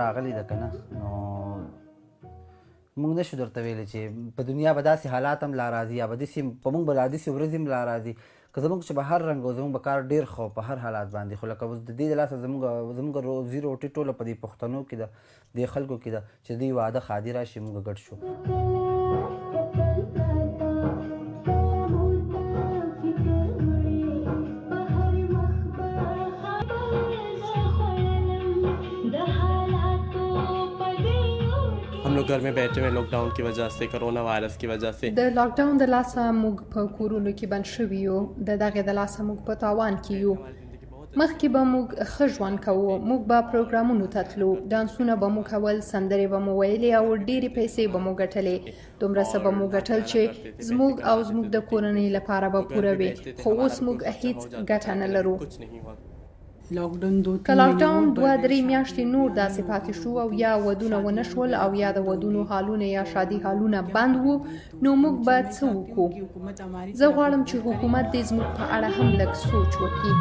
راغلې ده که نه نو موږ نشو درته ویلی چې په دنیا به داسې حالات هم لا راځي یا به داسې په موږ به لا داسې ورځې هم لا راځي که زموږ چې به هر رنګ او زموږ به کار ډېر ښه په هر حالات باندې خو لکه اوس د دې د لاسه زموږ روزي روټۍ ټوله په دې پښتنو کې ده دې خلکو کې ده چې دوی واده ښادي راشي موږ ګډ شو. हम लोग घर में बैठे हुए लॉकडाउन की वजह से कोरोना वायरस की वजह से د لاکډاون د لاسه موږ په کورونو کې بند شوي یو د دغې د لاسه موږ په تاوان کې یو. مخکې به موږ ښه ژوند کوو، موږ به پروګرامونو ته تلو، ډانسونه به مو کول، سندرې به مو ویلې او ډېرې پیسې به مو ګټلې. دومره څه به مو ګټل چې زموږ او زموږ د کورنۍ لپاره به پوره وي، خو اوس موږ هیڅ ګټه نه لرو. که لاکډاون 2-3 میاشتې نور داسې پاتې شو او یا ودونه ونه شول او یا د ودونو حالونه یا شادي حالونه بند وو نو موږ به څه وکړو؟ زه غواړم چې حکومت دې زموږ په اړه هم لږ سوچ وکړي.